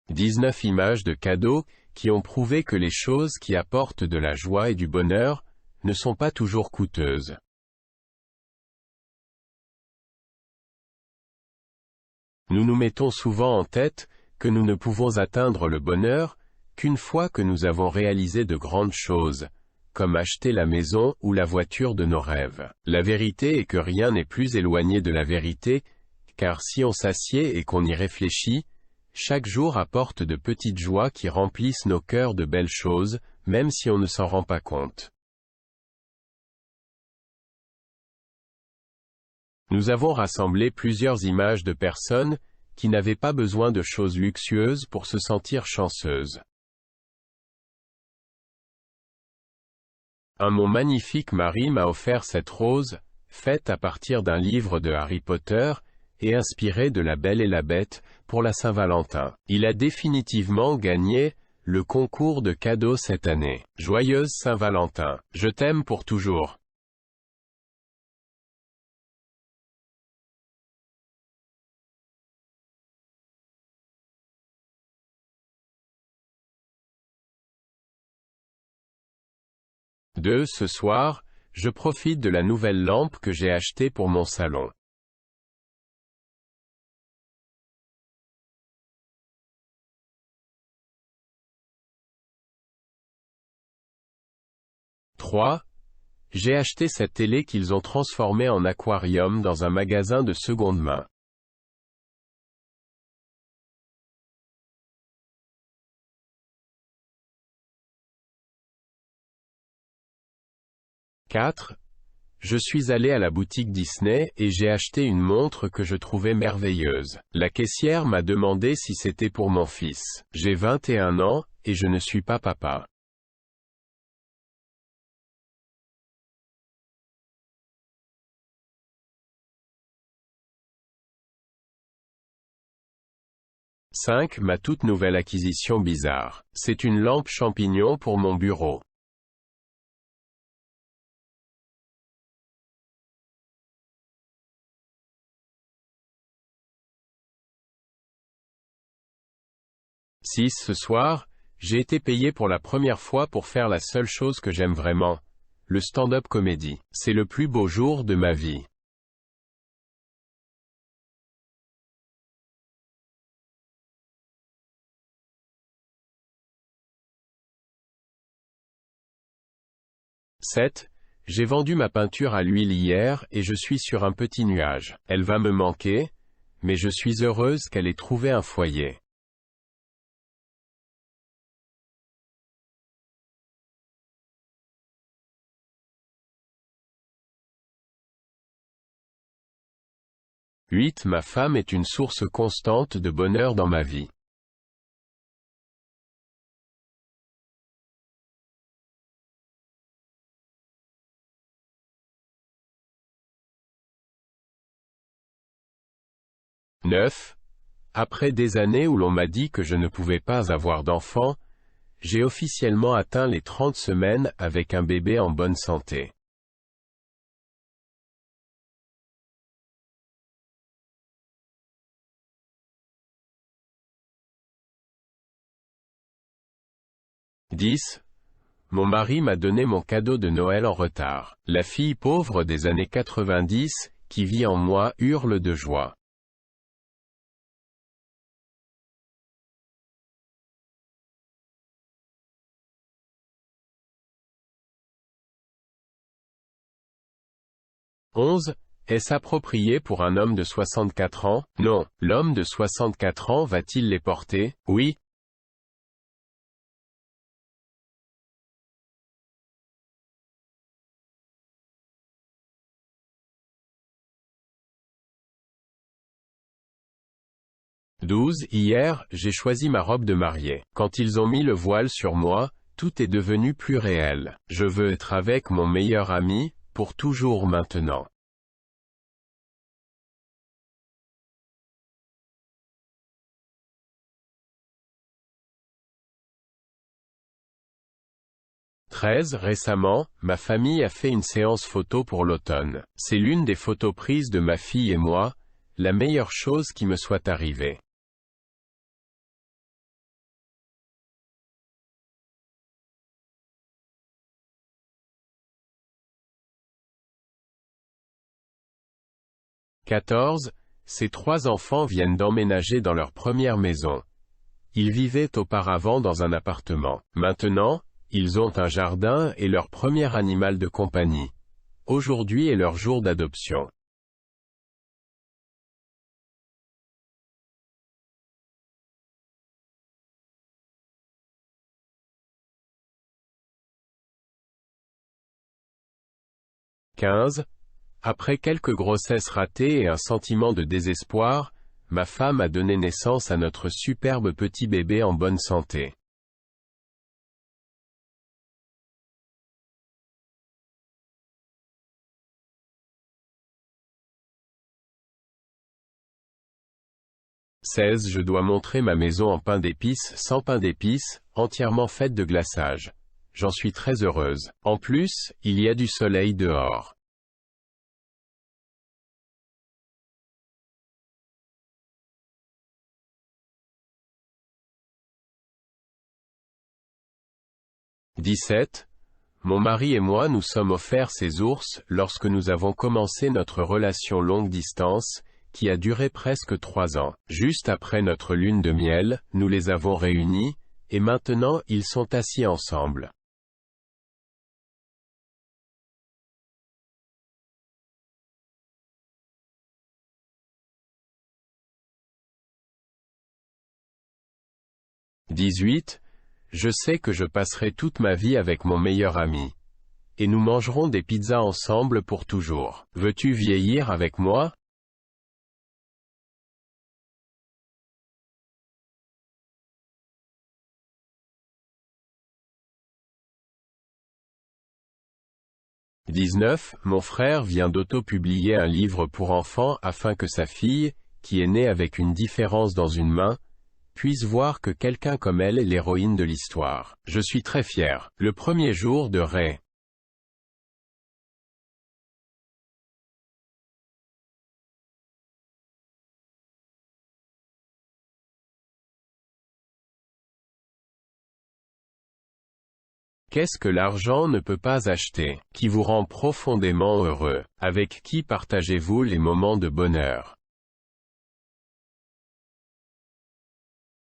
19 images de cadeaux, qui ont prouvé que les choses qui apportent de la joie et du bonheur, ne sont pas toujours coûteuses. Nous nous mettons souvent en tête, que nous ne pouvons atteindre le bonheur, qu'une fois que nous avons réalisé de grandes choses, comme acheter la maison ou la voiture de nos rêves. La vérité est que rien n'est plus éloigné de la vérité, car si on s'assied et qu'on y réfléchit, chaque jour apporte de petites joies qui remplissent nos cœurs de belles choses, même si on ne s'en rend pas compte. Nous avons rassemblé plusieurs images de personnes, qui n'avaient pas besoin de choses luxueuses pour se sentir chanceuses. Mon magnifique mari m'a offert cette rose, faite à partir d'un livre de Harry Potter, et inspirée de La Belle et la Bête, pour la Saint-Valentin. Il a définitivement gagné le concours de cadeaux cette année. Joyeuse Saint-Valentin. Je t'aime pour toujours. Ce soir, je profite de la nouvelle lampe que j'ai achetée pour mon salon. J'ai acheté cette télé qu'ils ont transformée en aquarium dans un magasin de seconde main. 4. Je suis allé à la boutique Disney et j'ai acheté une montre que je trouvais merveilleuse. La caissière m'a demandé si c'était pour mon fils. J'ai 21 ans, et je ne suis pas papa. 5. Ma toute nouvelle acquisition bizarre. C'est une lampe champignon pour mon bureau. 6. Ce soir, j'ai été payé pour la première fois pour faire la seule chose que j'aime vraiment, le stand-up comédie. C'est le plus beau jour de ma vie. J'ai vendu ma peinture à l'huile hier et je suis sur un petit nuage. Elle va me manquer, mais je suis heureuse qu'elle ait trouvé un foyer. 8. Ma femme est une source constante de bonheur dans ma vie. 9. Après des années où l'on m'a dit que je ne pouvais pas avoir d'enfant, j'ai officiellement atteint les 30 semaines avec un bébé en bonne santé. 10. Mon mari m'a donné mon cadeau de Noël en retard. La fille pauvre des années 90, qui vit en moi, hurle de joie. 11. Est-ce approprié pour un homme de 64 ans? Non. L'homme de 64 ans va-t-il les porter? Oui. 12. Hier, j'ai choisi ma robe de mariée. Quand ils ont mis le voile sur moi, tout est devenu plus réel. Je veux être avec mon meilleur ami, pour toujours maintenant. Récemment, ma famille a fait une séance photo pour l'automne. C'est l'une des photos prises de ma fille et moi, la meilleure chose qui me soit arrivée. 14. Ces 3 enfants viennent d'emménager dans leur première maison. Ils vivaient auparavant dans un appartement. Maintenant, ils ont un jardin et leur premier animal de compagnie. Aujourd'hui est leur jour d'adoption. « 15. Après quelques grossesses ratées et un sentiment de désespoir, ma femme a donné naissance à notre superbe petit bébé en bonne santé. « 16. Je dois montrer ma maison en pain d'épices, sans pain d'épices, entièrement faite de glaçage. J'en suis très heureuse. En plus, il y a du soleil dehors. » « 17. Mon mari et moi nous sommes offerts ces ours lorsque nous avons commencé notre relation longue distance, qui a duré presque 3 ans. Juste après notre lune de miel, nous les avons réunis, et maintenant ils sont assis ensemble. « 18. Je sais que je passerai toute ma vie avec mon meilleur ami. Et nous mangerons des pizzas ensemble pour toujours. Veux-tu vieillir avec moi ? » 19. Mon frère vient d'auto-publier un livre pour enfants afin que sa fille, qui est née avec une différence dans une main, puisse voir que quelqu'un comme elle est l'héroïne de l'histoire. Je suis très fier. Le premier jour de Ray. Qu'est-ce que l'argent ne peut pas acheter, qui vous rend profondément heureux? Avec qui partagez-vous les moments de bonheur?